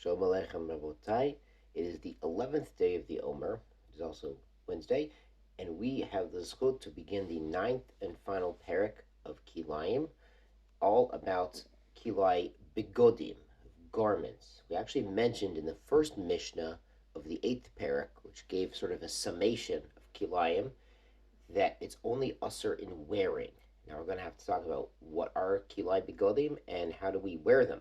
Shalom Aleichem Rabotai. It is the 11th day of the Omer. It is also Wednesday, and we have the zchut to begin the 9th and final parak of Kilayim, all about Kilay Bigodim, garments. We actually mentioned in the first Mishnah of the 8th parak, which gave sort of a summation of Kilayim, that it's only usher in wearing. Now we're going to have to talk about what are Kilay Bigodim and how do we wear them.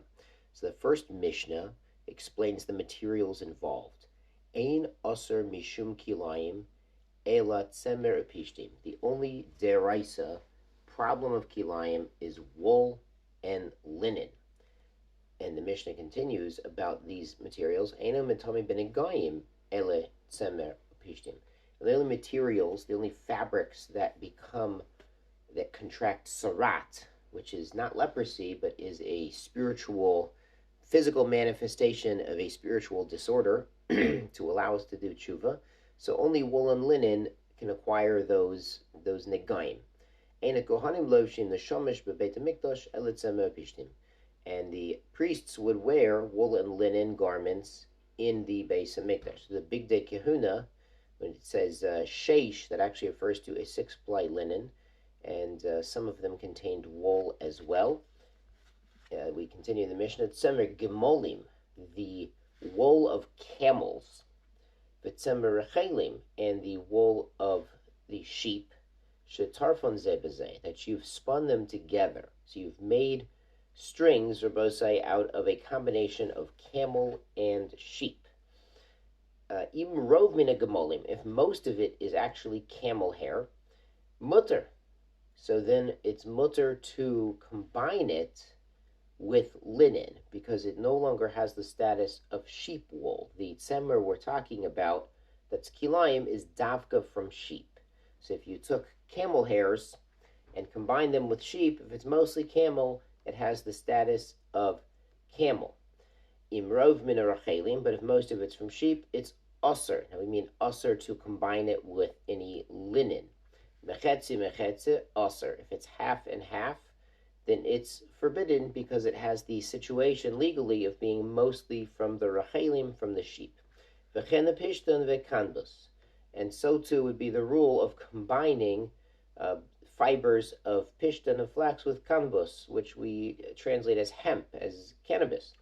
So the first Mishnah explains the materials involved. Ein aser mishum kilayim ela tzemer upishtim. The only deraisa problem of kilayim is wool and linen. And the Mishnah continues about these materials. Eino mitami benegayim ele tzemer upishtim. The only materials, the only fabrics that contract sarat, which is not leprosy, but is a physical manifestation of a spiritual disorder to allow us to do tshuva. So only wool and linen can acquire those negayim. And the priests would wear wool and linen garments in the Beis HaMikdash. So the Big Day Kehuna, when it says sheish, that actually refers to a 6-ply linen, and some of them contained wool as well. We continue the Mishnah. Tzemer gemolim, the wool of camels. V'tzemer rechelim, and the wool of the sheep. Shetarfon ze b'zeh, that you've spun them together. So you've made strings, Rabosai, out of a combination of camel and sheep. Even rov mina gemolim, if most of it is actually camel hair, mutter. So then it's mutter to combine it with linen, because it no longer has the status of sheep wool. The tzemer we're talking about, that's kilayim, is davka from sheep. So if you took camel hairs and combined them with sheep, if it's mostly camel, it has the status of camel. Imrov min rachelim, but if most of it's from sheep, it's usr. Now we mean usr to combine it with any linen. Mechetzi usr. If it's half and half, then it's forbidden because it has the situation legally of being mostly from the rachelim, from the sheep. V'chen pishtan v'kanbus. And so too would be the rule of combining fibers of pishtan, of flax, with kanbus, which we translate as hemp, as cannabis,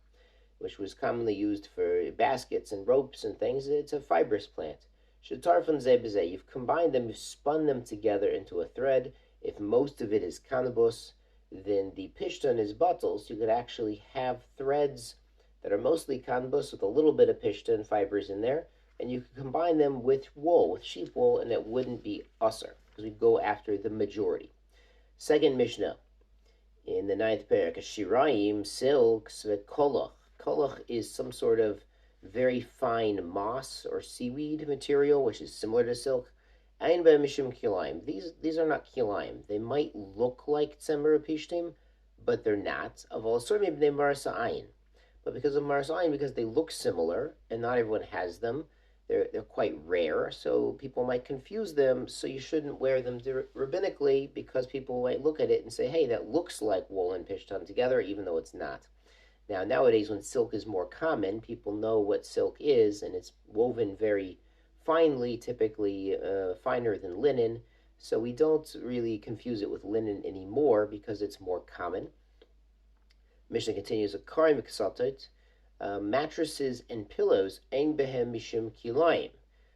which was commonly used for baskets and ropes and things. It's a fibrous plant. Shetarfon ze b'zeh. You've combined them, you've spun them together into a thread. If most of it is cannabis, then the pishtan is bottles. You could actually have threads that are mostly kanbus with a little bit of pishtan fibers in there, and you could combine them with wool, with sheep wool, and it wouldn't be usr, because we go after the majority. Second Mishnah, in the 9th parak, shirayim, silks, v'koloch. Koloch is some sort of very fine moss or seaweed material, which is similar to silk. Ayin mishum kilayim. These are not kilayim. They might look like tzemer upishtim, but they're not. Of all sort of they marasa ayin. But because of marasa ayin, because they look similar, and not everyone has them, they're quite rare, so people might confuse them, so you shouldn't wear them rabbinically, because people might look at it and say, hey, that looks like wool and pishtan together, even though it's not. Now, nowadays, when silk is more common, people know what silk is, and it's woven very finely, typically finer than linen, so we don't really confuse it with linen anymore because it's more common. Mishnah continues, mattresses and pillows, ein behem mishum kilayim.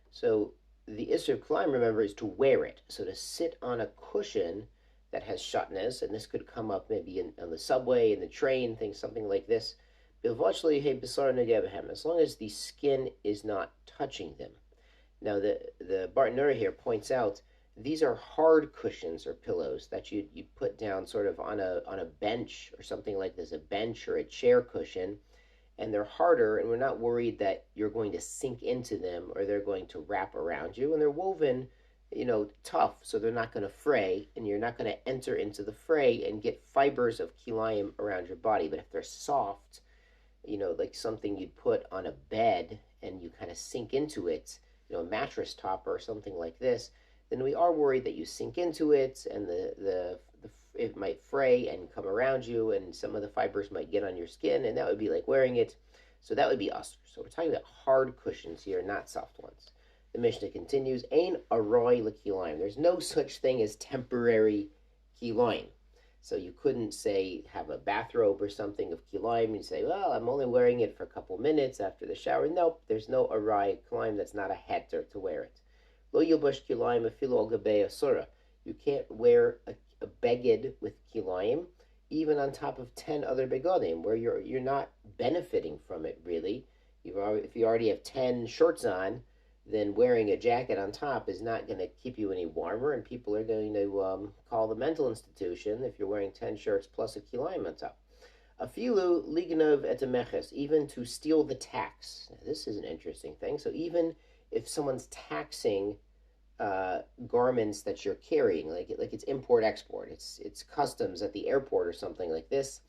So the issue of kilayim, remember, is to wear it. So to sit on a cushion that has shatnez, and this could come up maybe on the subway, in the train, something like this, as long as the skin is not touching them. Now the Bartanura here points out these are hard cushions or pillows that you put down sort of on a bench or something like this, a bench or a chair cushion, and they're harder, and we're not worried that you're going to sink into them or they're going to wrap around you, and they're woven, tough, so they're not going to fray, and you're not going to enter into the fray and get fibers of kilayim around your body. But if they're soft, like something you'd put on a bed and you kind of sink into it, a mattress topper or something like this, then we are worried that you sink into it and it might fray and come around you, and some of the fibers might get on your skin, and that would be like wearing it. So that would be usr. So we're talking about hard cushions here, not soft ones. The Mishnah continues, Ein aroi l'kilayim. There's no such thing as temporary kilayim. So you couldn't say have a bathrobe or something of kilayim and say, well, I'm only wearing it for a couple minutes after the shower. Nope, there's no aroi kilayim. That's not a heter to wear it. Lo yilbash kilayim afilu al gabei asura. You can't wear a beged with kilayim even on top of 10 other begodim, where you're not benefiting from it really. If you already have 10 shirts on, then wearing a jacket on top is not going to keep you any warmer, and people are going to call the mental institution if you're wearing 10 shirts plus a kilayim on top. Afilu lignov et meches, even to steal the tax. Now, this is an interesting thing. So even if someone's taxing garments that you're carrying, like it's import-export, it's customs at the airport or something like this,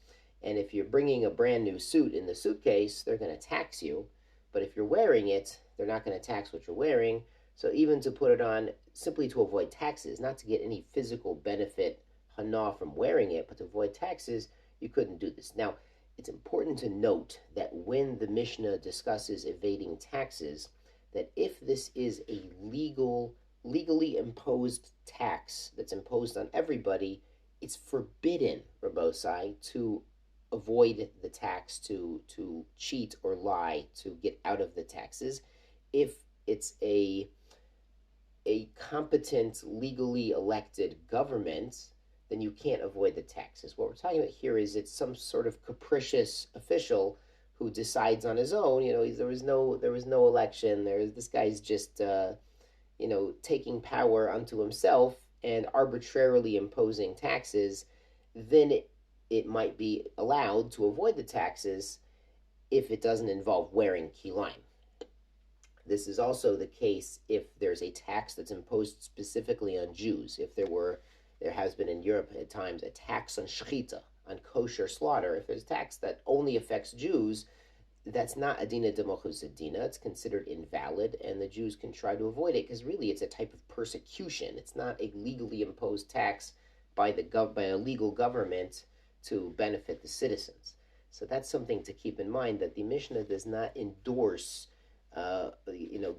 and if you're bringing a brand new suit in the suitcase, they're going to tax you, but if you're wearing it, they're not going to tax what you're wearing. So even to put it on simply to avoid taxes, not to get any physical benefit, hana, from wearing it, but to avoid taxes, you couldn't do this. Now, it's important to note that when the Mishnah discusses evading taxes, that if this is a legally imposed tax that's imposed on everybody, it's forbidden, Rabosai, to avoid the tax, to cheat or lie to get out of the taxes. If it's a competent, legally elected government, then you can't avoid the taxes. What we're talking about here is it's some sort of capricious official who decides on his own. There was no election. This guy's just taking power unto himself and arbitrarily imposing taxes. Then it might be allowed to avoid the taxes if it doesn't involve wearing kilayim. This is also the case if there's a tax that's imposed specifically on Jews. If there has been in Europe at times a tax on shechita, on kosher slaughter. If there's a tax that only affects Jews, that's not adina demochus adina. It's considered invalid, and the Jews can try to avoid it because really it's a type of persecution. It's not a legally imposed tax by a legal government to benefit the citizens. So that's something to keep in mind, that the Mishnah does not endorse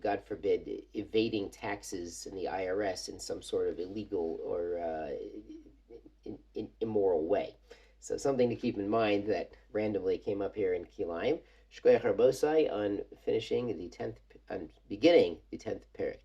God forbid, evading taxes in the IRS in some sort of illegal or immoral way. So something to keep in mind that randomly came up here in Kilayim. Shkoyach Rabosai on beginning the 10th parak.